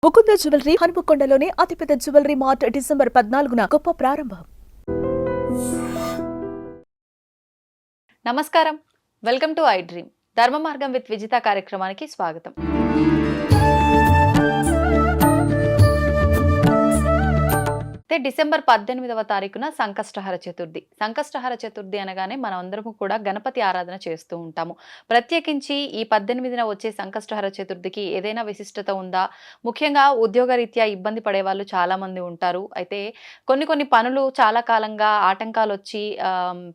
Mukunda jewellery హనుమకొండలోని అతిపెద్ద jewellery mart December 14న గొప్ప ప్రారంభం. నమస్కారం, వెల్కమ్ టు ఐ డ్రీమ్. ధర్మ మార్గం విత్ విజిత కార్యక్రమానికి స్వాగతం. డిసెంబర్ 18వ తారీఖున సంకష్టహర చతుర్థి. సంకష్టహర చతుర్థి అనగానే మనం అందరము కూడా గణపతి ఆరాధన చేస్తూ ఉంటాము. ప్రత్యేకించి ఈ 18న వచ్చే సంకష్టహర చతుర్థికి ఏదైనా విశిష్టత ఉందా? ముఖ్యంగా ఉద్యోగరీత్యా ఇబ్బంది పడే వాళ్ళు చాలా మంది ఉంటారు. అయితే కొన్ని పనులు చాలా కాలంగా ఆటంకాలు వచ్చి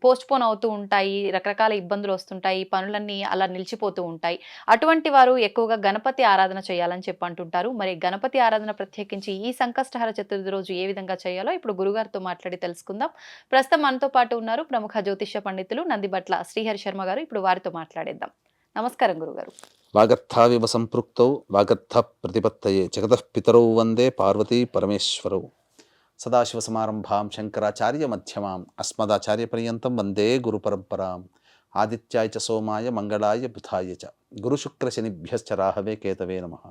పోస్ట్ పోన్ అవుతూ ఉంటాయి, రకరకాల ఇబ్బందులు వస్తుంటాయి, పనులన్నీ అలా నిలిచిపోతూ ఉంటాయి. అటువంటి వారు ఎక్కువగా గణపతి ఆరాధన చేయాలని చెప్పి అంటుంటారు. మరి గణపతి ఆరాధన ప్రత్యేకించి ఈ సంకష్టహర చతుర్థి రోజు ఏ విధంగా చేయాలో ఇప్పుడు గురుగారితో మాట్లాడి తెలుసుకుందాం. ప్రస్తుతం మనతో పాటు ఉన్నారు ప్రముఖ జ్యోతిష్య పండితులు నందిబట్ల శ్రీహరి శర్మ గారు. ఇప్పుడు వారితో మాట్లాడేద్దాం. నమస్కారం గురుగారు. వాగర్థావివ సంపృక్తౌ వాగర్థ ప్రతిపత్తయే జగతః పితరౌ వందే పార్వతీ పరమేశ్వరౌ. సదాశివ సమారంభాం శంకరాచార్య మధ్యమాం అస్మదాచార్య పర్యంతం వందే గురు పరంపరాం. ఆదిత్యాయ చ సోమాయ మంగళాయ బుధాయ చ గురు శుక్ర శనిభ్యశ్చ రాహవే కేతవే నమః.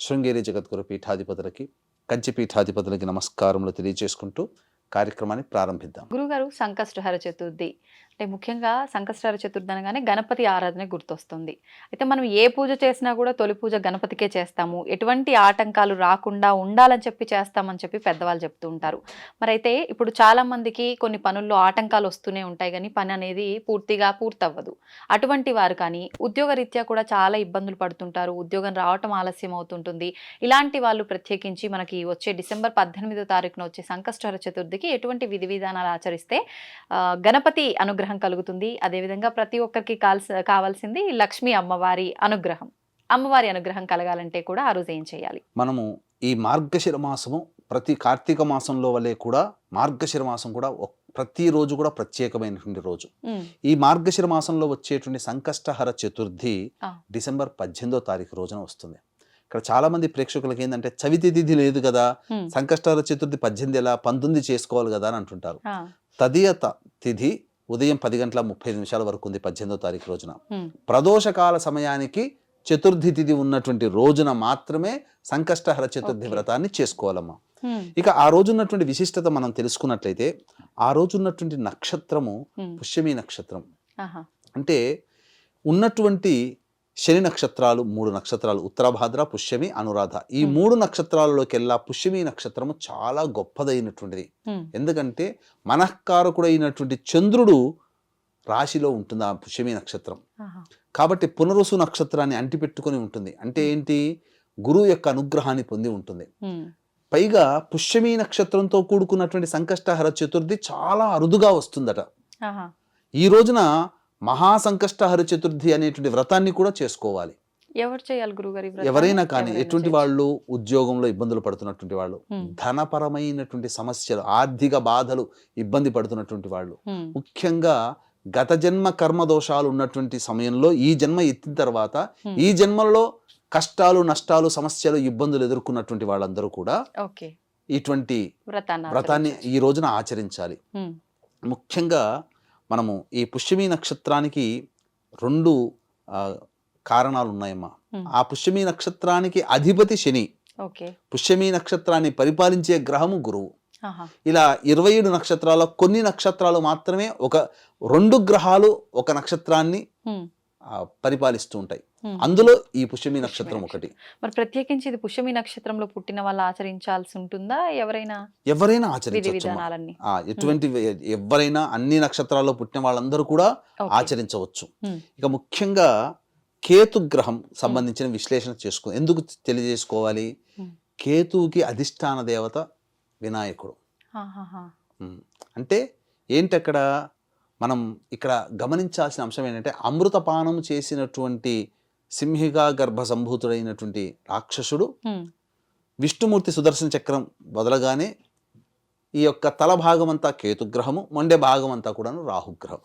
శృంగేరి జగద్గురు పీఠాధిపతులకి, కంచి పీఠాధిపతులకి నమస్కారములు తెలియజేసుకుంటూ కార్యక్రమాన్ని ప్రారంభిద్దాం. గురుగారు, సంకష్టహర చతుర్థి అంటే ముఖ్యంగా సంకష్టహర చతుర్థి అనగానే గణపతి ఆరాధన గుర్తొస్తుంది. అయితే మనం ఏ పూజ చేసినా కూడా తొలి పూజ గణపతికే చేస్తాము. ఎటువంటి ఆటంకాలు రాకుండా ఉండాలని చెప్పి చేస్తామని చెప్పి పెద్దవాళ్ళు చెప్తూ ఉంటారు. మరి అయితే ఇప్పుడు చాలా మందికి కొన్ని పనుల్లో ఆటంకాలు వస్తూనే ఉంటాయి, కానీ పని అనేది పూర్తిగా పూర్తవ్వదు. అటువంటి వారు కానీ ఉద్యోగరీత్యా కూడా చాలా ఇబ్బందులు పడుతుంటారు, ఉద్యోగం రావటం ఆలస్యం అవుతుంటుంది. ఇలాంటి వాళ్ళు ప్రత్యేకించి మనకి వచ్చే డిసెంబర్ 18వ తారీఖున వచ్చే సంకష్టహర చతుర్థికి ఎటువంటి విధి విధానాలు ఆచరిస్తే గణపతి అనుగ్రహం కలుగుతుంది? అదేవిధంగా ప్రతి ఒక్కరికి కావాల్సింది లక్ష్మీ అమ్మవారి అనుగ్రహం. అమ్మవారి అనుగ్రహం కలగాలంటే కూడా ఆ రోజు ఏం చేయాలి? మనము ఈ మార్గశిర మాసము ప్రతి కార్తీక మాసంలో వలె కూడా మార్గశిర మాసం కూడా ప్రతిరోజు కూడా ప్రత్యేకమైనటువంటి రోజు. ఈ మార్గశిర మాసంలో వచ్చేటువంటి సంకష్టహర చతుర్థి డిసెంబర్ 18వ తారీఖు రోజున వస్తుంది. ఇక్కడ చాలా మంది ప్రేక్షకులకి ఏంటంటే చవితి తిథి లేదు కదా, సంకష్టహర చతుర్థి 18 ఎలా 19 చేసుకోవాలి కదా అని అంటుంటారు. తదియత తిథి ఉదయం 10:30 వరకు ఉంది 18వ తారీఖు రోజున. ప్రదోషకాల సమయానికి చతుర్థి తిథి ఉన్నటువంటి రోజున మాత్రమే సంకష్టహర చతుర్థి వ్రతాన్ని చేసుకోవాలమ్మా. ఇక ఆ రోజు ఉన్నటువంటి విశిష్టత మనం తెలుసుకున్నట్లయితే, ఆ రోజు ఉన్నటువంటి నక్షత్రము పుష్యమి నక్షత్రం. అంటే ఉన్నటువంటి శని నక్షత్రాలు 3 నక్షత్రాలు, ఉత్తరాభాద్ర, పుష్యమి, అనురాధ. ఈ 3 నక్షత్రాలలోకెల్లా పుష్యమి నక్షత్రము చాలా గొప్పదైనటువంటిది. ఎందుకంటే మనఃకారకుడైనటువంటి చంద్రుడు రాశిలో ఉంటుంది ఆ పుష్యమి నక్షత్రం. కాబట్టి పునరుసు నక్షత్రాన్ని అంటిపెట్టుకుని ఉంటుంది. అంటే ఏంటి? గురువు యొక్క అనుగ్రహాన్ని పొంది ఉంటుంది. పైగా పుష్యమి నక్షత్రంతో కూడుకున్నటువంటి సంకష్టహర చతుర్థి చాలా అరుదుగా వస్తుందట. ఈ రోజున మహాసంకష్టహర చతుర్థి అనేటువంటి వ్రతాన్ని కూడా చేసుకోవాలి. ఎవరు చేయాలి గురుగారు? ఎవరైనా కానీ, ఎటువంటి వాళ్ళు ఉద్యోగంలో ఇబ్బందులు పడుతున్నటువంటి వాళ్ళు, ధనపరమైనటువంటి సమస్యలు, ఆర్థిక బాధలు ఇబ్బంది పడుతున్నటువంటి వాళ్ళు, ముఖ్యంగా గత జన్మ కర్మ దోషాలు ఉన్నటువంటి సమయంలో ఈ జన్మ ఎత్తిన తర్వాత ఈ జన్మలో కష్టాలు, నష్టాలు, సమస్యలు, ఇబ్బందులు ఎదుర్కొన్నటువంటి వాళ్ళందరూ కూడా ఇటువంటి వ్రతాన్ని ఈ రోజున ఆచరించాలి. ముఖ్యంగా మనము ఈ పుష్యమి నక్షత్రానికి 2 కారణాలు ఉన్నాయమ్మా. ఆ పుష్యమి నక్షత్రానికి అధిపతి శని, పుష్యమి నక్షత్రాన్ని పరిపాలించే గ్రహము గురువు. ఇలా 27 నక్షత్రాల కొన్ని నక్షత్రాలు మాత్రమే 2 గ్రహాలు ఒక నక్షత్రాన్ని పరిపాలిస్తూ ఉంటాయి. అందులో ఈ పుష్యమి నక్షత్రం ఒకటి. మరి ప్రత్యేకించి ఇది పుష్యమి నక్షత్రంలో పుట్టిన వాళ్ళు ఆచరించాల్సి ఉంటుందా? ఎవరైనా ఆచరించవచ్చు. ఎటువంటి ఎవరైనా అన్ని నక్షత్రాల్లో పుట్టిన వాళ్ళందరూ కూడా ఆచరించవచ్చు. ఇక ముఖ్యంగా కేతు గ్రహం సంబంధించిన విశ్లేషణ ఎందుకు తెలియజేసుకోవాలి? కేతువుకి అధిష్టాన దేవత వినాయకుడు. అంటే ఏంటి అక్కడ మనం ఇక్కడ గమనించాల్సిన అంశం ఏంటంటే, అమృతపానం చేసినటువంటి సింహిగా గర్భ సంభూతుడైనటువంటి రాక్షసుడు విష్ణుమూర్తి సుదర్శన చక్రం వదలగానే ఈ యొక్క తల భాగం అంతా కేతుగ్రహము, మొండె భాగం అంతా కూడా రాహుగ్రహం.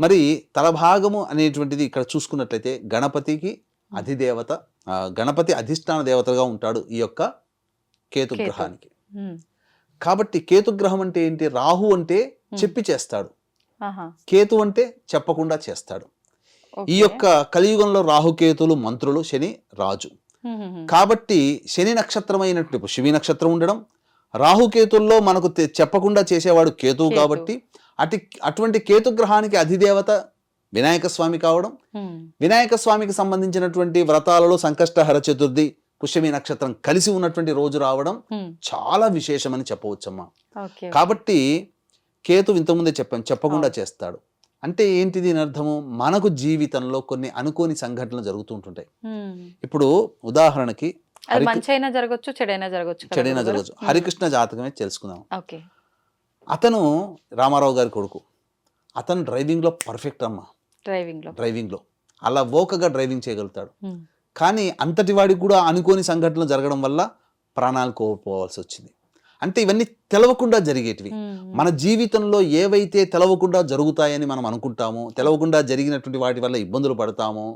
మరి తల భాగము అనేటువంటిది ఇక్కడ చూసుకున్నట్లయితే గణపతికి అధిదేవత, గణపతి అధిష్టాన దేవతగా ఉంటాడు ఈ యొక్క కేతుగ్రహానికి. కాబట్టి కేతుగ్రహం అంటే ఏంటి? రాహు అంటే చెప్పి చేస్తాడు, కేతు అంటే చెప్పకుండా చేస్తాడు. ఈ యొక్క కలియుగంలో రాహుకేతులు మంత్రులు, శని రాజు. కాబట్టి శని నక్షత్రమైనటువంటి పుష్యమి నక్షత్రం ఉండడం, రాహుకేతుల్లో మనకు చెప్పకుండా చేసేవాడు కేతువు కాబట్టి అటువంటి కేతు గ్రహానికి అధిదేవత వినాయక స్వామి కావడం, వినాయక స్వామికి సంబంధించినటువంటి వ్రతాలలో సంకష్టహర చతుర్థి పుష్యమి నక్షత్రం కలిసి ఉన్నటువంటి రోజు రావడం చాలా విశేషమని చెప్పవచ్చమ్మా. కాబట్టి కేతు ఇంతకుముందే చెప్పకుండా చేస్తాడు అంటే ఏంటిది అర్థము, మనకు జీవితంలో కొన్ని అనుకోని సంఘటనలు జరుగుతూ ఉంటుంటాయి. ఇప్పుడు ఉదాహరణకి మంచైనా జరగచ్చు, చెడైనా జరగచ్చు. హరికృష్ణ జాతకమే తెలుసుకుందాం. అతను రామారావు గారి కొడుకు, అతను డ్రైవింగ్ లో పర్ఫెక్ట్ అమ్మా. డ్రైవింగ్ లో అలా ఓకగా డ్రైవింగ్ చేయగలుగుతాడు. కానీ అంతటి వాడికి కూడా అనుకోని సంఘటనలు జరగడం వల్ల ప్రాణాలు కోల్పోవాల్సి వచ్చింది. అంటే ఇవన్నీ తెలవకుండా జరిగేటివి. మన జీవితంలో ఏవైతే తెలవకుండా జరుగుతాయని మనం అనుకుంటామో, తెలవకుండా జరిగినటువంటి వాటి వల్ల ఇబ్బందులు పడతామో,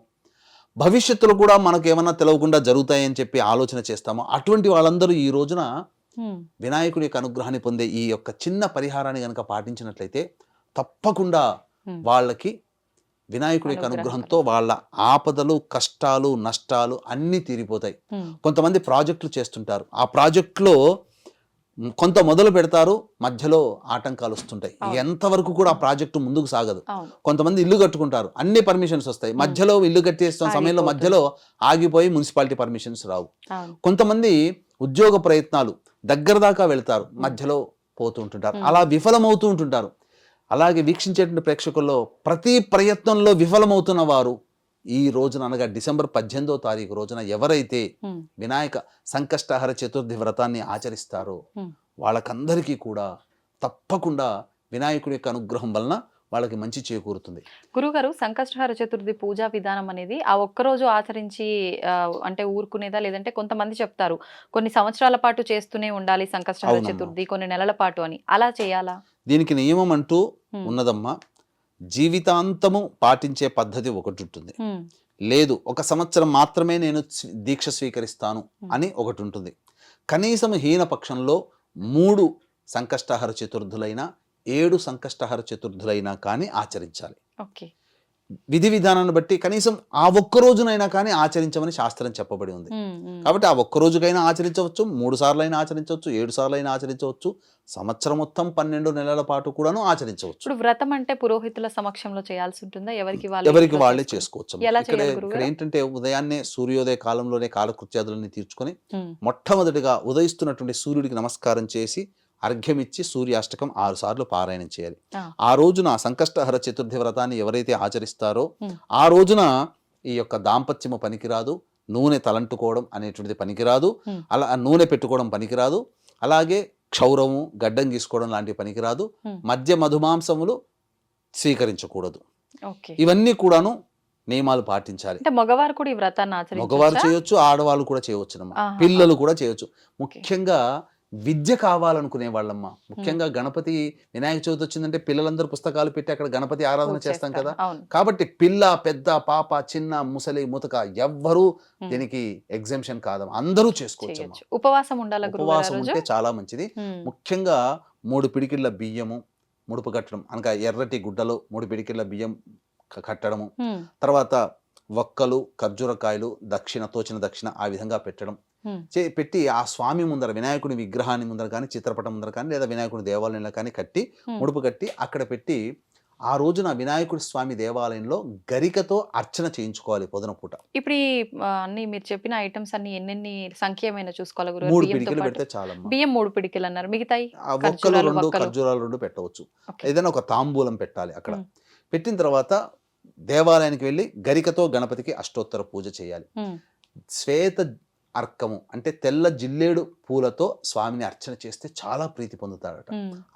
భవిష్యత్తులో కూడా మనకు ఏమన్నా తెలవకుండా జరుగుతాయని చెప్పి ఆలోచన చేస్తామో, అటువంటి వాళ్ళందరూ ఈ రోజున వినాయకుడి యొక్క అనుగ్రహాన్ని పొందే ఈ యొక్క చిన్న పరిహారాన్ని కనుక పాటించినట్లయితే తప్పకుండా వాళ్ళకి వినాయకుడి యొక్క అనుగ్రహంతో వాళ్ళ ఆపదలు, కష్టాలు, నష్టాలు అన్నీ తీరిపోతాయి. కొంతమంది ప్రాజెక్టులు చేస్తుంటారు, ఆ ప్రాజెక్టులో కొంత మొదలు పెడతారు, మధ్యలో ఆటంకాలు వస్తుంటాయి, ఎంతవరకు కూడా ఆ ప్రాజెక్టు ముందుకు సాగదు. కొంతమంది ఇల్లు కట్టుకుంటారు, అన్ని పర్మిషన్స్ వస్తాయి, మధ్యలో ఇల్లు కట్టేస్తున్న సమయంలో మధ్యలో ఆగిపోయి మున్సిపాలిటీ పర్మిషన్స్ రావు. కొంతమంది ఉద్యోగ ప్రయత్నాలు దగ్గర దాకా వెళ్తారు, మధ్యలో పోతూ ఉంటుంటారు, అలా విఫలమవుతూ ఉంటుంటారు. అలాగే వీక్షించేటువంటి ప్రేక్షకుల్లో ప్రతి ప్రయత్నంలో విఫలమవుతున్న వారు ఈ రోజున అనగా డిసెంబర్ 18వ తారీఖు రోజున ఎవరైతే వినాయక సంకష్టహర చతుర్థి వ్రతాన్ని ఆచరిస్తారో వాళ్ళకందరికీ కూడా తప్పకుండా వినాయకుడి యొక్క అనుగ్రహం వలన వాళ్ళకి మంచి చేకూరుతుంది. గురుగారు, సంకష్టహర చతుర్థి పూజా విధానం అనేది ఆ ఒక్కరోజు ఆచరించి అంటే ఊరుకునేదా, లేదంటే కొంతమంది చెప్తారు కొన్ని సంవత్సరాల పాటు చేస్తూనే ఉండాలి సంకష్టహర చతుర్థి, కొన్ని నెలల పాటు అని, అలా చేయాలా? దీనికి నియమం అంటూ ఉన్నదమ్మా. జీవితాంతము పాటించే పద్ధతి ఒకటి ఉంటుంది, లేదు ఒక సంవత్సరం మాత్రమే నేను దీక్ష స్వీకరిస్తాను అని ఒకటి ఉంటుంది. కనీసం హీన పక్షంలో 3 సంకష్టహర చతుర్థులైనా 7 సంకష్టహర చతుర్థులైనా కానీ ఆచరించాలి. విధి విధానాన్ని బట్టి కనీసం ఆ ఒక్క రోజునైనా కానీ ఆచరించమని శాస్త్రం చెప్పబడి ఉంది. కాబట్టి ఆ ఒక్క రోజుకైనా ఆచరించవచ్చు, 3 సార్లు అయినా ఆచరించవచ్చు, 7 సార్లు అయినా ఆచరించవచ్చు, సంవత్సరం మొత్తం 12 నెలల పాటు కూడాను ఆచరించవచ్చు. ఇప్పుడు వ్రతం అంటే పురోహితుల సమక్షంలో చేయాల్సి ఉంటుందా, ఎవరికి వాళ్ళే చేసుకోవచ్చు. ఇక్కడ ఏంటంటే ఉదయాన్నే సూర్యోదయ కాలంలోనే కాలకృత్యాదులన్నీ తీర్చుకొని మొట్టమొదటిగా ఉదయిస్తున్నటువంటి సూర్యుడికి నమస్కారం చేసి అర్ఘ్యమిచ్చి సూర్యాష్టకం 6 సార్లు పారాయణం చేయాలి. ఆ రోజున సంకష్టహర చతుర్థి వ్రతాన్ని ఎవరైతే ఆచరిస్తారో ఆ రోజున ఈ యొక్క దాంపత్యము పనికిరాదు, నూనె తలంటుకోవడం అనేటువంటిది పనికిరాదు, అలా నూనె పెట్టుకోవడం పనికిరాదు, అలాగే క్షౌరము, గడ్డం గీసుకోవడం లాంటివి పనికిరాదు, మద్య మధుమాంసములు స్వీకరించకూడదు. ఇవన్నీ కూడాను నియమాలు పాటించాలి. మగవారు కూడా ఈ వ్రతాన్ని మగవారు చేయొచ్చు, ఆడవాళ్ళు కూడా చేయవచ్చు, పిల్లలు కూడా చేయొచ్చు. ముఖ్యంగా విద్య కావాలనుకునే వాళ్ళమ్మా. ముఖ్యంగా గణపతి వినాయక చవితి వచ్చిందంటే పిల్లలందరూ పుస్తకాలు పెట్టి అక్కడ గణపతి ఆరాధన చేస్తాం కదా. కాబట్టి పిల్ల, పెద్ద, పాప, చిన్న, ముసలి, ముతక ఎవ్వరూ దీనికి ఎగ్జామ్షన్ కాదమ్మా, అందరూ చేసుకోవచ్చు. ఉపవాసం ఉంటే చాలా మంచిది. ముఖ్యంగా 3 పిడికిళ్ళ బియ్యము ముడుపు కట్టడం, అనగా ఎర్రటి గుడ్డలో 3 పిడికిళ్ళ బియ్యం కట్టడము, తర్వాత వక్కలు, ఖర్జూరకాయలు, తోచిన దక్షిణ ఆ విధంగా పెట్టడం పెట్టి ఆ స్వామి ముందర, వినాయకుడి విగ్రహాన్ని ముందర కానీ, చిత్రపటం ముందర కానీ, లేదా వినాయకుడి దేవాలయంలో కానీ కట్టి ముడుపు కట్టి అక్కడ పెట్టి ఆ రోజున వినాయకుడి స్వామి దేవాలయంలో గరికతో అర్చన చేయించుకోవాలి పొద్దున పూట. ఇప్పుడు అన్ని మీరు చెప్పిన ఐటమ్స్ అన్ని ఎన్నెన్ని సంఖ్య ఏమైనా చూసుకోవాలి? 3 పిడికిలు పెడితే చాలా. బియ్యం 3 పిడికిలు అన్నారు, మిగతాయి ఒక్కలు 2, ఖర్జూరాలు 2 పెట్టవచ్చు. ఏదైనా ఒక తాంబూలం పెట్టాలి. అక్కడ పెట్టిన తర్వాత దేవాలయానికి వెళ్ళి గరికతో గణపతికి అష్టోత్తర పూజ చేయాలి. శ్వేత అర్కము అంటే తెల్ల జిల్లేడు పూలతో స్వామిని అర్చన చేస్తే చాలా ప్రీతి పొందుతాడట.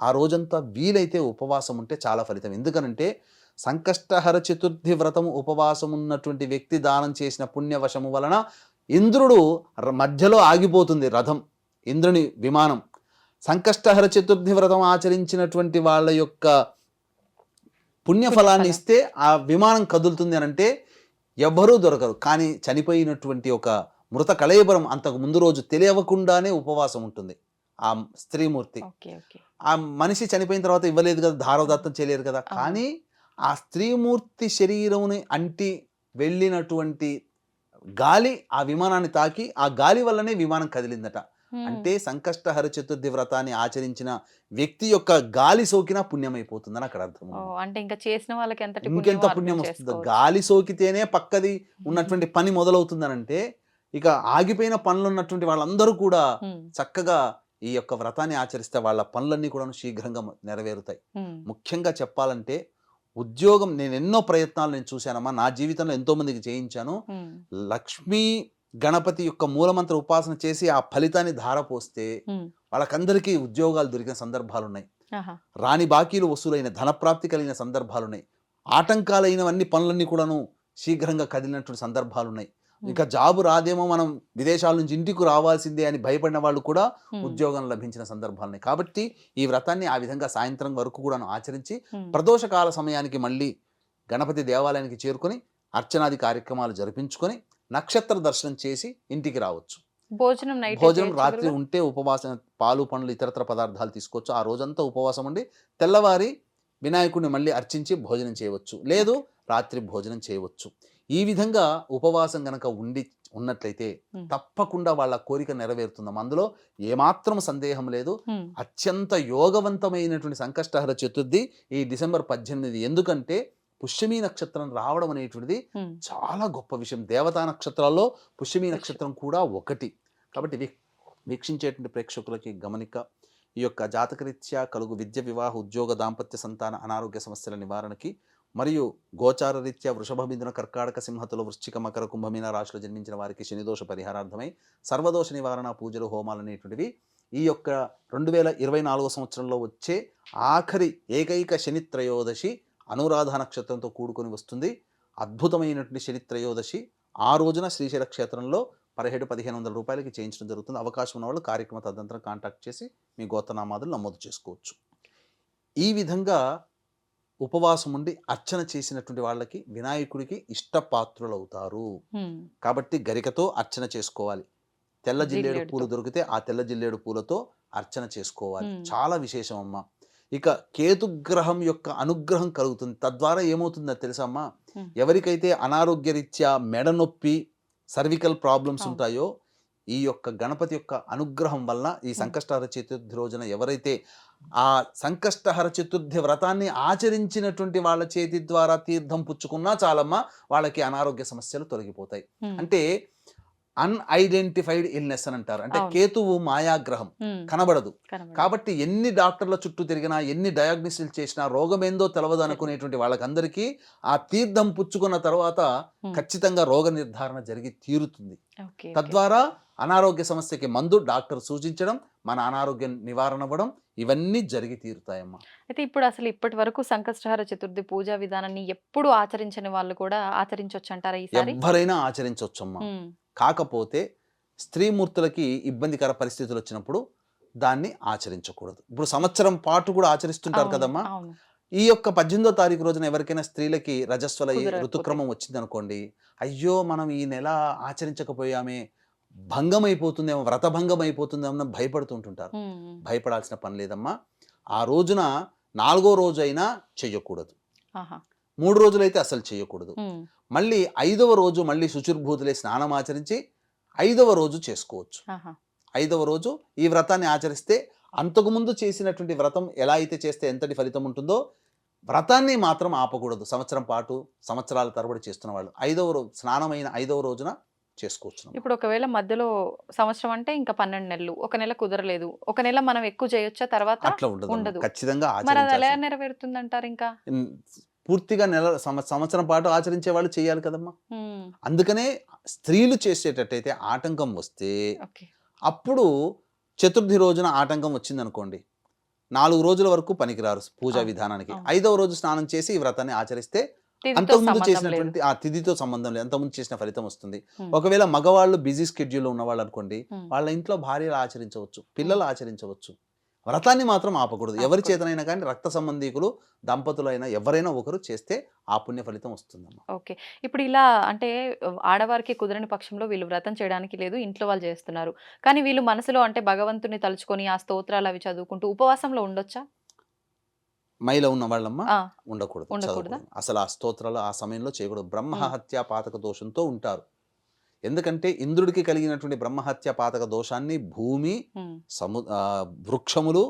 ఆ రోజంతా వీలైతే ఉపవాసం ఉంటే చాలా ఫలితం. ఎందుకనంటే సంకష్టహర చతుర్థి వ్రతము ఉపవాసం ఉన్నటువంటి వ్యక్తి దానం చేసిన పుణ్యవశము వలన ఇంద్రుడు మధ్యలో ఆగిపోతుంది రథం, ఇంద్రుని విమానం. సంకష్టహర చతుర్థి వ్రతం ఆచరించినటువంటి వాళ్ళ యొక్క పుణ్యఫలాన్ని ఇస్తే ఆ విమానం కదులుతుంది అని అంటే ఎవ్వరూ దొరకరు. కానీ చనిపోయినటువంటి ఒక మృత కళేబరం అంతకు ముందు రోజు తెలియకుండానే ఉపవాసం ఉంటుంది ఆ స్త్రీమూర్తి. ఆ మనిషి చనిపోయిన తర్వాత ఇవ్వలేదు కదా, ధారదత్తం చేయలేరు కదా. కానీ ఆ స్త్రీమూర్తి శరీరముని అంటి వెళ్ళినటువంటి గాలి ఆ విమానాన్ని తాకి ఆ గాలి వల్లనే విమానం కదిలిందట. అంటే సంకష్టహర చతుర్థి వ్రతాన్ని ఆచరించిన వ్యక్తి యొక్క గాలి సోకినా పుణ్యమైపోతుందని అక్కడ అర్థం. అంటే ఇంకా చేసిన వాళ్ళకి ఎంతటి ఇంకెంత పుణ్యం వస్తుందో, గాలి సోకితేనే పక్కది ఉన్నటువంటి పని మొదలవుతుందనంటే ఇక ఆగిపోయిన పనులు ఉన్నటువంటి వాళ్ళందరూ కూడా చక్కగా ఈ యొక్క వ్రతాన్ని ఆచరిస్తే వాళ్ళ పనులన్నీ కూడా శీఘ్రంగా నెరవేరుతాయి. ముఖ్యంగా చెప్పాలంటే ఉద్యోగం, నేను ఎన్నో ప్రయత్నాలు నేను చూశానమ్మా, నా జీవితంలో ఎంతో మందికి చేయించాను. లక్ష్మీ గణపతి యొక్క మూలమంత్ర ఉపాసన చేసి ఆ ఫలితాన్ని ధారపోస్తే వాళ్ళకందరికీ ఉద్యోగాలు దొరికిన సందర్భాలు ఉన్నాయి. రాని బాకీలు వసూలైన, ధనప్రాప్తి కలిగిన సందర్భాలు ఉన్నాయి. ఆటంకాలైనవన్నీ పనులన్నీ కూడాను శీఘ్రంగా కదిలినటువంటి సందర్భాలు ఉన్నాయి. ఇంకా జాబు రాదేమో, మనం విదేశాల నుంచి ఇంటికి రావాల్సిందే అని భయపడిన వాళ్ళు కూడా ఉద్యోగం లభించిన సందర్భాలు ఉన్నాయి. కాబట్టి ఈ వ్రతాన్ని ఆ విధంగా సాయంత్రం వరకు కూడా ఆచరించి ప్రదోషకాల సమయానికి మళ్ళీ గణపతి దేవాలయానికి చేరుకొని అర్చనాది కార్యక్రమాలు జరిపించుకొని నక్షత్ర దర్శనం చేసి ఇంటికి రావచ్చు. భోజనం రాత్రి ఉంటే ఉపవాసం, పాలు పండ్లు ఇతరత్ర పదార్థాలు తీసుకోవచ్చు. ఆ రోజంతా ఉపవాసం ఉండి తెల్లవారి వినాయకుడిని మళ్ళీ అర్చించి భోజనం చేయవచ్చు, లేదు రాత్రి భోజనం చేయవచ్చు. ఈ విధంగా ఉపవాసం గనక ఉన్నట్లయితే తప్పకుండా వాళ్ళ కోరిక నెరవేరుతుందాం. అందులో ఏమాత్రం సందేహం లేదు. అత్యంత యోగవంతమైనటువంటి సంకష్టహర చతుర్థి ఈ డిసెంబర్ 18. ఎందుకంటే పుష్యమీ నక్షత్రం రావడం అనేటువంటిది చాలా గొప్ప విషయం. దేవతా నక్షత్రాల్లో పుష్యమీ నక్షత్రం కూడా ఒకటి. కాబట్టి వీక్షించేటువంటి ప్రేక్షకులకి గమనిక, ఈ యొక్క జాతకరీత్యా కలుగు విద్య, వివాహ, ఉద్యోగ, దాంపత్య, సంతాన, అనారోగ్య సమస్యల నివారణకి మరియు గోచార రీత్యా వృషభ, మిథున, కర్కాటక, సింహతుల, వృశ్చిక, మకర, కుంభమీన రాశిలో జన్మించిన వారికి శనిదోష పరిహారార్థమై సర్వదోష నివారణ పూజలు, హోమాలు అనేటువంటివి ఈ యొక్క 2024 సంవత్సరంలో వచ్చే ఆఖరి ఏకైక శని త్రయోదశి అనురాధ నక్షత్రంతో కూడుకొని వస్తుంది. అద్భుతమైనటువంటి శని త్రయోదశి ఆ రోజున శ్రీశైల క్షేత్రంలో 1700-1500 రూపాయలకి చేయించడం జరుగుతుంది. అవకాశం ఉన్న వాళ్ళు కార్యక్రమ తదనంతరం కాంటాక్ట్ చేసి మీ గోత్రనామాదులు నమోదు చేసుకోవచ్చు. ఈ విధంగా ఉపవాసం ఉండి అర్చన చేసినటువంటి వాళ్ళకి వినాయకుడికి ఇష్టపాత్రులు అవుతారు. కాబట్టి గరికతో అర్చన చేసుకోవాలి. తెల్ల జిల్లేడు పూలు దొరికితే ఆ తెల్ల జిల్లేడు పూలతో అర్చన చేసుకోవాలి. చాలా విశేషం అమ్మా. ఇక కేతుగ్రహం యొక్క అనుగ్రహం కలుగుతుంది. తద్వారా ఏమవుతుందో తెలుసమ్మా, ఎవరికైతే అనారోగ్య రీత్యా మెడ నొప్పి, సర్వికల్ ప్రాబ్లమ్స్ ఉంటాయో, ఈ యొక్క గణపతి యొక్క అనుగ్రహం వలన ఈ సంకష్టహర చతుర్థి రోజున ఎవరైతే ఆ సంకష్టహర చతుర్థి వ్రతాన్ని ఆచరించినటువంటి వాళ్ళ చేతి ద్వారా తీర్థం పుచ్చుకున్నా చాలమ్మా, వాళ్ళకి అనారోగ్య సమస్యలు తొలగిపోతాయి. అంటే అన్ఐడెంటిఫైడ్ ఇల్నెస్ అని అంటారు. అంటే కేతువు మాయాగ్రహం, కనబడదు. కాబట్టి ఎన్ని డాక్టర్ల చుట్టూ తిరిగినా, ఎన్ని డయాగ్నోసిస్ చేసినా రోగం ఏందో తెలవదు అనుకునేటువంటి వాళ్ళకందరికీ ఆ తీర్థం పుచ్చుకున్న తర్వాత ఖచ్చితంగా రోగ నిర్ధారణ జరిగి తీరుతుంది. తద్వారా అనారోగ్య సమస్యకి మందు డాక్టర్ సూచించడం, మన అనారోగ్యం నివారణ అవ్వడం, ఇవన్నీ జరిగి తీరుతాయమ్మా. అయితే ఇప్పుడు అసలు ఇప్పటి వరకు సంకష్టహర చతుర్థి పూజా విధానాన్ని ఎప్పుడు ఆచరించని వాళ్ళు కూడా ఆచరించవచ్చు అంటారా? ఈసారి ఎవరైనా ఆచరించవచ్చమ్మా. కాకపోతే స్త్రీమూర్తులకి ఇబ్బందికర పరిస్థితులు వచ్చినప్పుడు దాన్ని ఆచరించకూడదు. ఇప్పుడు సంవత్సరం పాటు కూడా ఆచరిస్తుంటారు కదమ్మా. ఈ యొక్క 18వ తారీఖు రోజున ఎవరికైనా స్త్రీలకి రజస్వల ఋతుక్రమం వచ్చింది అనుకోండి, అయ్యో మనం ఈ నెల ఆచరించకపోయామే, భంగం అయిపోతుందేమో, వ్రత భంగం అయిపోతుందేమో భయపడుతుంటుంటారు. భయపడాల్సిన పని లేదమ్మా. ఆ రోజున 4వ రోజు అయినా చెయ్యకూడదు, 3 రోజులైతే అసలు చేయకూడదు. మళ్ళీ 5వ రోజు మళ్ళీ శుచిర్భూతులే స్నానం ఆచరించి 5వ రోజు చేసుకోవచ్చు. 5వ రోజు ఈ వ్రతాన్ని ఆచరిస్తే అంతకుముందు చేసినటువంటి వ్రతం ఎలా అయితే చేస్తే ఎంతటి ఫలితం ఉంటుందో వ్రతాన్ని మాత్రం ఆపకూడదు. సంవత్సరం పాటు, సంవత్సరాల తరబడి చేస్తున్న వాళ్ళు 5వ రోజు స్నానమైన 5వ రోజున చేసుకోవచ్చు. ఇప్పుడు ఒకవేళ మధ్యలో సంవత్సరం అంటే ఇంకా 12 నెలలు, ఒక నెల కుదరలేదు, ఒక నెల మనం ఎక్కువ చేయొచ్చా? తర్వాత అట్లా ఉండదు, ఖచ్చితంగా ఎలా నెరవేరుతుంది అంటారు? ఇంకా పూర్తిగా సంవత్సరం పాటు ఆచరించే వాళ్ళు చేయాలి కదమ్మా. అందుకనే స్త్రీలు చేసేటట్టయితే ఆటంకం వస్తే అప్పుడు చతుర్థి రోజున ఆటంకం వచ్చింది అనుకోండి, 4 రోజుల వరకు పనికిరారు పూజా విధానానికి. 5వ రోజు స్నానం చేసి ఈ వ్రతాన్ని ఆచరిస్తే అంతకుముందు చేసినటువంటి ఆ తిథితో సంబంధం లేదు, అంతకుముందు చేసిన ఫలితం వస్తుంది. ఒకవేళ మగవాళ్ళు బిజీ స్కెడ్యూల్లో ఉన్నవాళ్ళు అనుకోండి, వాళ్ళ ఇంట్లో భార్యలు ఆచరించవచ్చు, పిల్లలు ఆచరించవచ్చు. వ్రతాన్ని మాత్రం ఆపకూడదు. ఎవరి చేతనైనా కానీ రక్త సంబంధీకులు, దంపతులైనా ఎవరైనా ఒకరు చేస్తే ఆ పుణ్య ఫలితం వస్తుందమ్మా. ఓకే. ఇప్పుడు ఇలా అంటే ఆడవారికి కుదరని పక్షంలో వీళ్ళు వ్రతం చేయడానికి లేదు, ఇంట్లో వాళ్ళు చేస్తున్నారు, కానీ వీళ్ళు మనసులో అంటే భగవంతుని తలుచుకొని ఆ స్తోత్రాలు అవి చదువుకుంటూ ఉపవాసంలో ఉండొచ్చా? మైల ఉన్న వాళ్ళమ్మా ఉండకూడదు. అసలు ఆ స్తోత్రాలు ఆ సమయంలో చేయకూడదు. బ్రహ్మహత్య పాతక దోషంతో ఉంటారు. ఎందుకంటే ఇంద్రుడికి కలిగినటువంటి బ్రహ్మహత్య పాతక దోషాన్ని భూమి, వృక్షములు,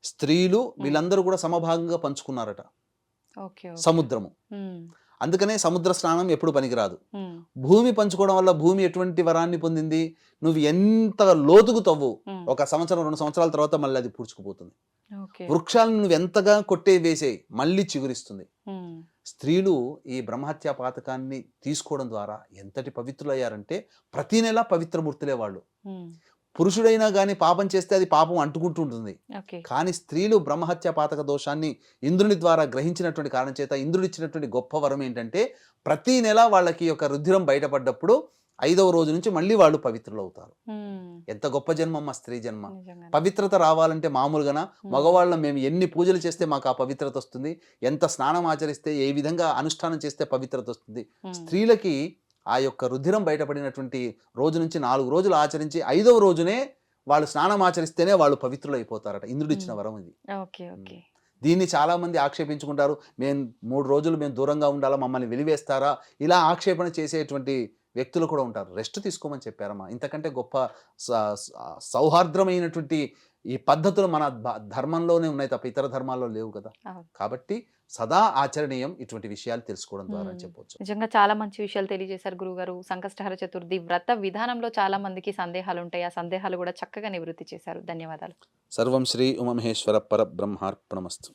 స్త్రీలు వీళ్ళందరూ కూడా సమభాగంగా పంచుకున్నారట. సముద్రము, అందుకనే సముద్ర స్నానం ఎప్పుడు పనికిరాదు. భూమి పంచుకోవడం వల్ల భూమి ఎటువంటి వరాన్ని పొందింది, నువ్వు ఎంత లోతుకు తవ్వు 1 సంవత్సరం 2 సంవత్సరాల తర్వాత మళ్ళీ అది పూడ్చుకుపోతుంది. వృక్షాలను నువ్వు ఎంతగా కొట్టే వేసే మళ్ళీ చిగురిస్తుంది. స్త్రీలు ఈ బ్రహ్మహత్యా పాతకాన్ని తీసుకోవడం ద్వారా ఎంతటి పవిత్రులయ్యారంటే ప్రతి నెల పవిత్రమూర్తులే వాళ్ళు. పురుషుడైనా కానీ పాపం చేస్తే అది పాపం అంటుకుంటుంటుంది. కానీ స్త్రీలు బ్రహ్మహత్య పాతక దోషాన్ని ఇంద్రుని ద్వారా గ్రహించినటువంటి కారణం చేత ఇంద్రుడు ఇచ్చినటువంటి గొప్ప వరం ఏంటంటే ప్రతి నెల వాళ్ళకి యొక్క రుధిరం బయటపడ్డప్పుడు 5వ రోజు నుంచి మళ్ళీ వాళ్ళు పవిత్రులు అవుతారు. ఎంత గొప్ప జన్మమ్మ స్త్రీ జన్మ. పవిత్రత రావాలంటే మామూలుగా మగవాళ్ళం మేము ఎన్ని పూజలు చేస్తే మాకు ఆ పవిత్రత వస్తుంది, ఎంత స్నానం ఆచరిస్తే ఏ విధంగా అనుష్ఠానం చేస్తే పవిత్రత వస్తుంది. స్త్రీలకి ఆ యొక్క రుధిరం బయటపడినటువంటి రోజు నుంచి 4 రోజులు ఆచరించి 5వ రోజునే వాళ్ళు స్నానం ఆచరిస్తేనే వాళ్ళు పవిత్రులు అయిపోతారట. ఇంద్రుడు ఇచ్చిన వరం ఇది. దీన్ని చాలా మంది ఆక్షేపించుకుంటారు. మేము 3 రోజులు మేము దూరంగా ఉండాలా, మమ్మల్ని వెలివేస్తారా, ఇలా ఆక్షేపణ చేసేటువంటి వ్యక్తులు కూడా ఉంటారు. రెస్ట్ తీసుకోమని చెప్పారమ్మా. ఇంతకంటే గొప్ప సౌహార్ద్రమైనటువంటి ఈ పద్ధతులు మన ధర్మంలోనే ఉన్నాయి తప్ప ఇతర ధర్మాల్లో లేవు కదా. కాబట్టి సదా ఆచరణీయం ఇటువంటి విషయాలు తెలుసుకోవడం ద్వారా చెప్పవచ్చు. నిజంగా చాలా మంచి విషయాలు తెలియజేశారు గురుగారు. సంకష్టహర చతుర్థి వ్రత విధానంలో చాలా మందికి సందేహాలు ఉంటాయి. ఆ సందేహాలు కూడా చక్కగా నివృత్తి చేశారు. ధన్యవాదాలు. సర్వం శ్రీ ఉమామహేశ్వర పరబ్రహ్మార్పణమస్తు.